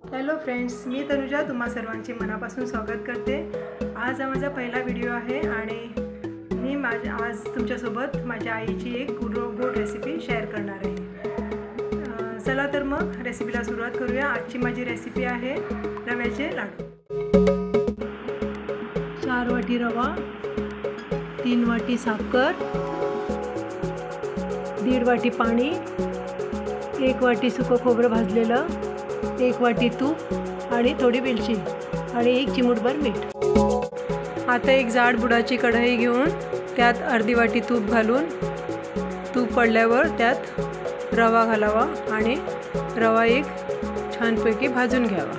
Hello friends, मी तनुजा तुम्हा सर्वांचे मनापासून स्वागत करते। आज हा माझा पहिला व्हिडिओ आहे आणि मी आज तुमच्यासोबत माझ्या आईची एक गोड रेसिपी शेअर करणार आहे। चला तर मग रेसिपीला सुरुवात करूया। आजची माझी रेसिपी आहे रव्याचे लाडू। 4 वाटी रवा, 3 वाटी साखर, 1.5 वाटी पाणी, 1 वाटी सुकं खोबरं भाजलेलं, 1 वाटी तूप आणि थोडी वेलची आणि 1 चिमूटभर मीठ। आता एक जाड बुडाची कढई घेऊन त्यात अर्धी वाटी तूप घालून तूप पडल्यावर त्यात रवा घालावा आणि रवा एक छानपैकी भाजून घ्यावा।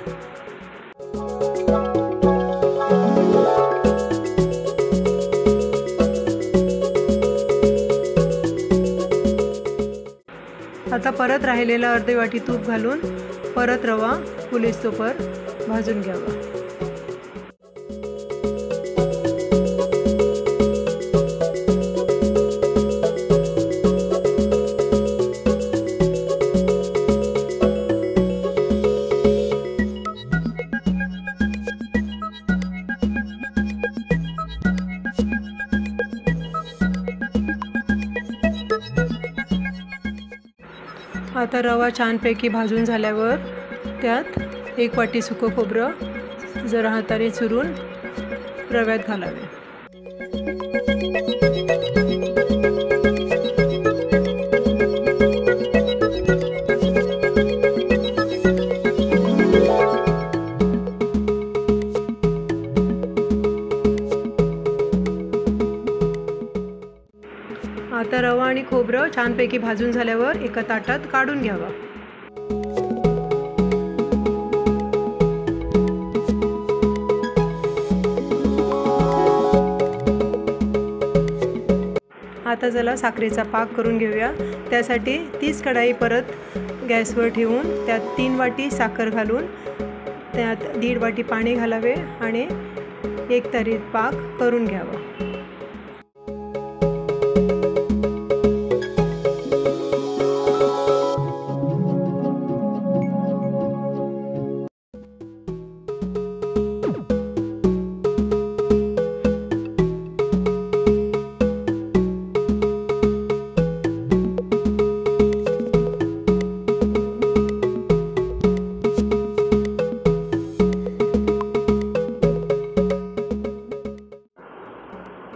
आता परत राहिलेला अर्धी वाटी तूप घालून परत रवा फुलेस्तोवर भाजून घ्यावा। आता रवा छानपैकी भाजून झाल्यावर त्यात 1 वाटी सुकं खोबरं जरा हाताने चुरून रव्यात घालावे। आता रवा आणि खोबरं छानपैकी भाजून झाल्यावर एका ताटात काढून घ्यावा। आता चला साखरेचा पाक करून घेऊया। त्यासाठी तीच कढाई परत गॅसवर ठेवून त्यात 3 वाटी साखर घालून त्यात 1.5 वाटी पाणी घालावे आणि एक तरी पाक करून घ्यावा।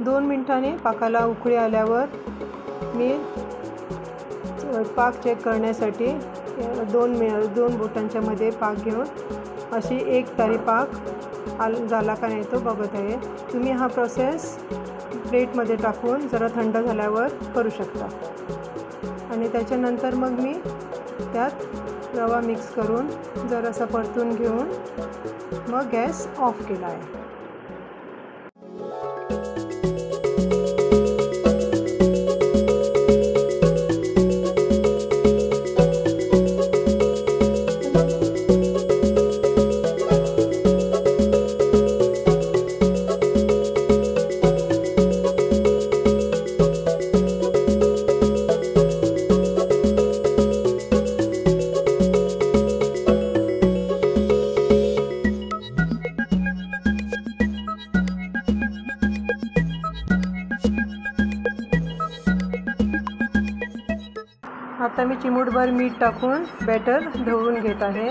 दोन मिनिटांनी पाकाला उकळी आल्यावर मी पाक चेक करण्यासाठी दोन बोटांच्या मध्ये पाक घेऊन अशी एक तारी पाक झाला का नाही तो बघत आहे। तुम्ही हा प्रोसेस प्लेटमध्ये टाकून जरा थंड झाल्यावर करू शकता आणि त्याच्यानंतर मग मी त्यात रवा मिक्स करून जरासा परतून घेऊन मग गॅस ऑफ केला आहे। आता मी चिमूटभर मीठ टाकून बॅटर ढवळून घेत आहे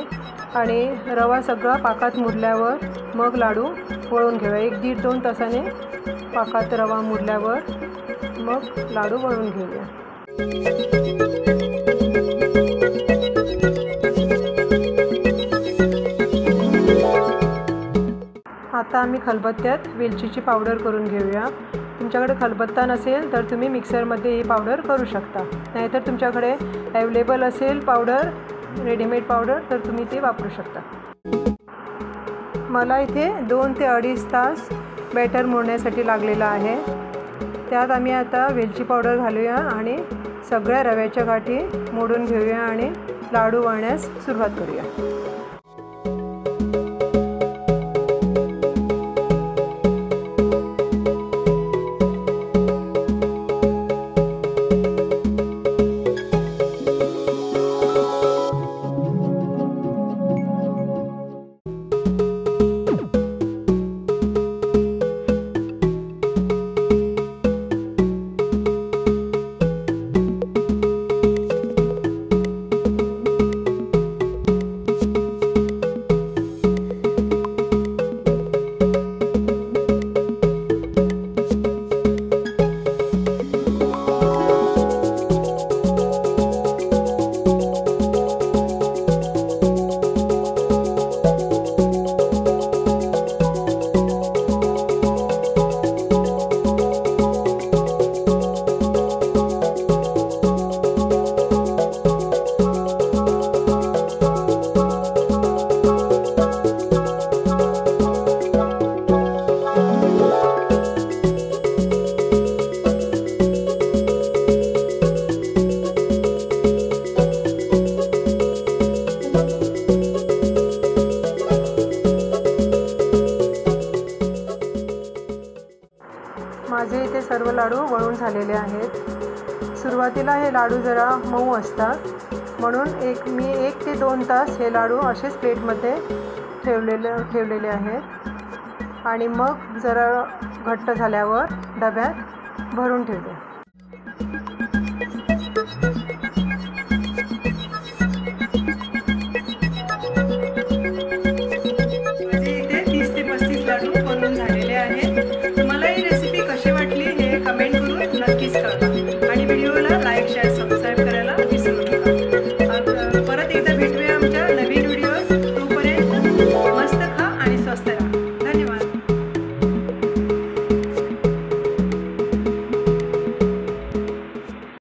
आणि रवा सगळा पाकात मुरल्यावर मग लाडू वळून घ्यावा। 1-1.5-2 तासाने पाकात रवा मुरल्यावर मग लाडू वळून घेऊया। आता आम्ही खलबत्त्यात वेलचीची पावडर करून घेऊया। तुमच्याकडे खलबत्ता नसेल तर तुम्ही मिक्सरमध्ये ही पावडर करू शकता, नाहीतर तुमच्याकडे अवेलेबल असेल पावडर रेडीमेड पावडर तर तुम्ही ते वापरू शकता। मला इथे 2 ते 2.5 तास बॅटर मोडण्यासाठी लागलेला आहे। त्यात आम्ही आता वेलची पावडर घालूया आणि सगळ्या रव्याच्या गाठी मोडून घेऊया आणि लाडू वळण्यास सुरुवात करूया। लाडू वळून झालेले आहेत. सुरुवातीला हे लाडू जरा मऊ असतात, म्हणून मी 1 ते 2 तास हे लाडू असेच प्लेटमध्ये ठेवलेले आहेत आणि मग जरा घट्ट झाल्यावर डब्यात भरून ठेवले.